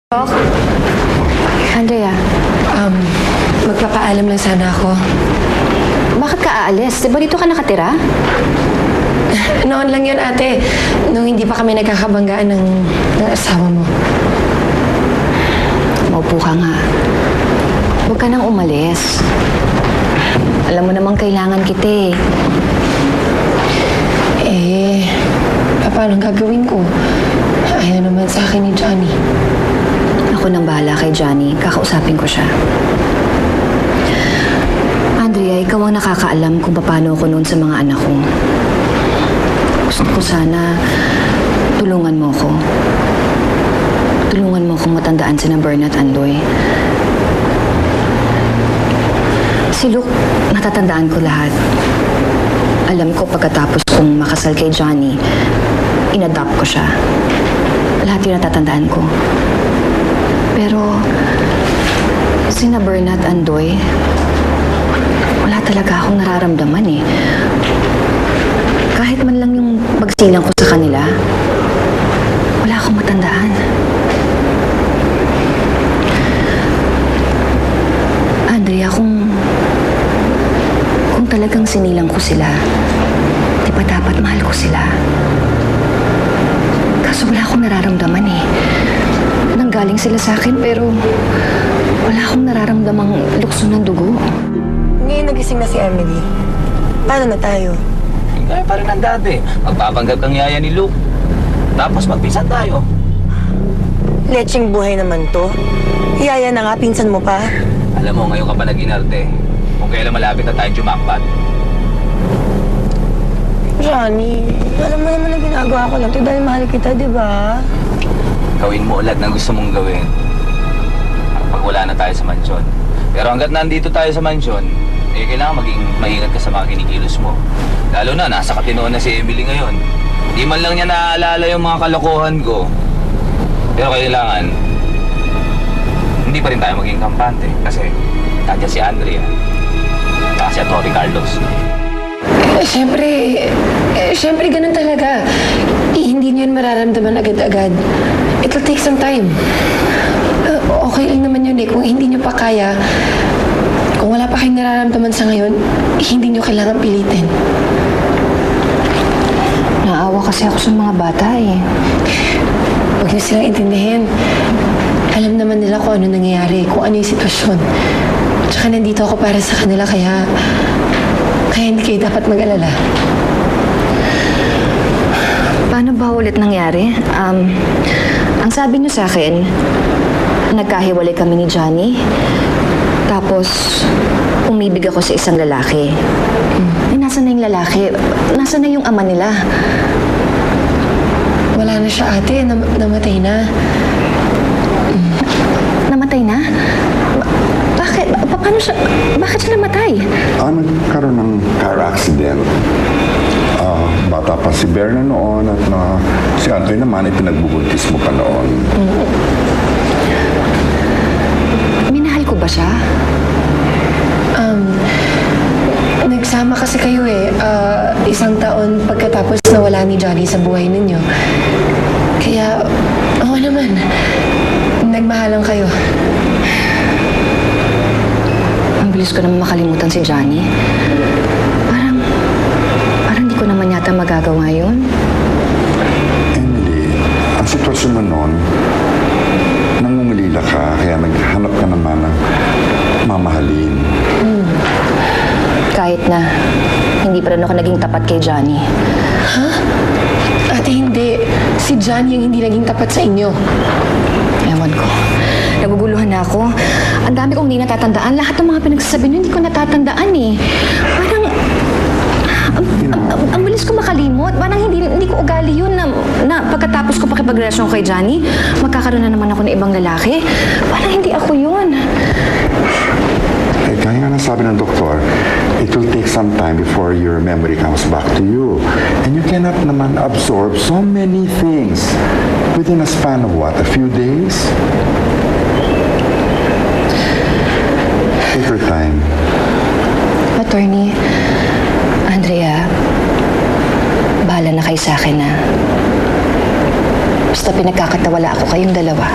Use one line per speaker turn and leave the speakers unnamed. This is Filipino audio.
Doc? Andrea, magpapaalam lang sana ako. Bakit ka aalis? Diba dito ka nakatira? Noon lang yun, ate. Nung hindi pa kami nagkakabanggaan ng asawa mo. Maupo ka nga. Huwag ka nang umalis. Alam mo namang kailangan kita paano gagawin ko? Ayaw naman sa akin ni Johnny. Ako nang bahala kay Johnny. Kakausapin ko siya. Andrea, ikaw ang nakakaalam kung paano ako noon sa mga anak ko. Gusto ko sana tulungan mo ko. Tulungan mo akong matandaan sina Bernat Andoy. Si Luke, natatandaan ko lahat. Alam ko pagkatapos kong makasal kay Johnny, in-adopt ko siya. Lahat yun natatandaan ko. Pero, sina Bernat Andoy, wala talaga akong nararamdaman Kahit man lang yung pagsilang ko sa kanila, wala akong matandaan. Andrea, kung talagang sinilang ko sila, di ba dapat mahal ko sila? Kaso wala akong nararamdaman Nanggaling sila sa akin pero wala akong nararamdamang lukso ng dugo.
Ngayon nagising na si Emily. Paano na tayo?
Gaya pa rin ang dati. Magpapanggap kang yaya ni Luke. Tapos magpisan tayo.
Lecheng buhay naman to. Yaya na nga, pinsan mo pa.
Alam mo, ngayon ka pa nag-inarte. Kung kailan malapit na tayong jumakpat.
Johnny, alam mo naman na ginagawa ko lang ito dahil mahal kita, di ba?
Gawin mo ulit ng gusto mong gawin. Pag wala na tayo sa mansyon. Pero hanggat nandito tayo sa mansyon, kailangan maging maingat ka sa mga kinikilos mo. Lalo na, nasa katinoon na si Emily ngayon. Di man lang niya naaalala yung mga kalokohan ko. Pero kailangan, hindi pa rin tayo maging kampante. Kasi, nandiyan si Andrea. At si Tori Carlos.
Siyempre ganun talaga. Hindi niyo yun mararamdaman agad-agad. It'll take some time. Okay lang naman yun kung hindi niyo pa kaya. Kung wala pa kayong nararamdaman sa ngayon, hindi niyo kailangan pilitin. Naawa kasi ako sa mga bata Huwag niyo silang intindihin. Alam naman nila kung ano nangyayari, kung ano yung sitwasyon. Tsaka nandito ako para sa kanila, kaya hindi kayo dapat mag-alala. Paano ba ulit nangyari? Ang sabi niyo sa akin, nagkahiwalay kami ni Johnny. Tapos, umibig ako sa isang lalaki. Nasaan na yung lalaki? Nasaan na yung ama nila? Wala na siya, ate. Namatay na. Namatay na? Bakit? Paano siya? Bakit siya namatay?
Nagkaroon ng car accident. Bata pa si Berna noon at si Antoy naman ay pinagbubuntis mo pa noon.
Minahal ko ba siya? Nagsama kasi kayo isang taon pagkatapos nawala ni Johnny sa buhay ninyo. Kaya, oo naman, nagmahalan kayo. Ang bilis ko naman makalimutan si Johnny. Parang di ko naman yata magagawa yun.
Emily, ang sitwasyon mo noon, nangungulila ka, kaya naghanap ka naman ng mamahalin.
Kahit na, hindi pa rin ako naging tapat kay Johnny. Ha? Ate, hindi. Si Johnny yung hindi naging tapat sa inyo. Ewan ko. Naguguluhan na ako. Ang dami kong hindi natatandaan. Lahat ng mga pinagsasabi niyo, hindi ko natatandaan Parang, ang bilis ko makalimot. Parang hindi ko ugali yun na pagkatapos ko pakipagrelasyon kay Johnny, magkakaroon na naman ako ng ibang lalaki. Parang hindi ako yun.
Kaya nga nasabi ng doktor, it will take some time before your memory comes back to you. And you cannot naman absorb so many things within a span of what, a few days? Take your time.
Attorney, Andrea, bahala na kayo sa akin Basta pinagkakatawala ako kayong dalawa.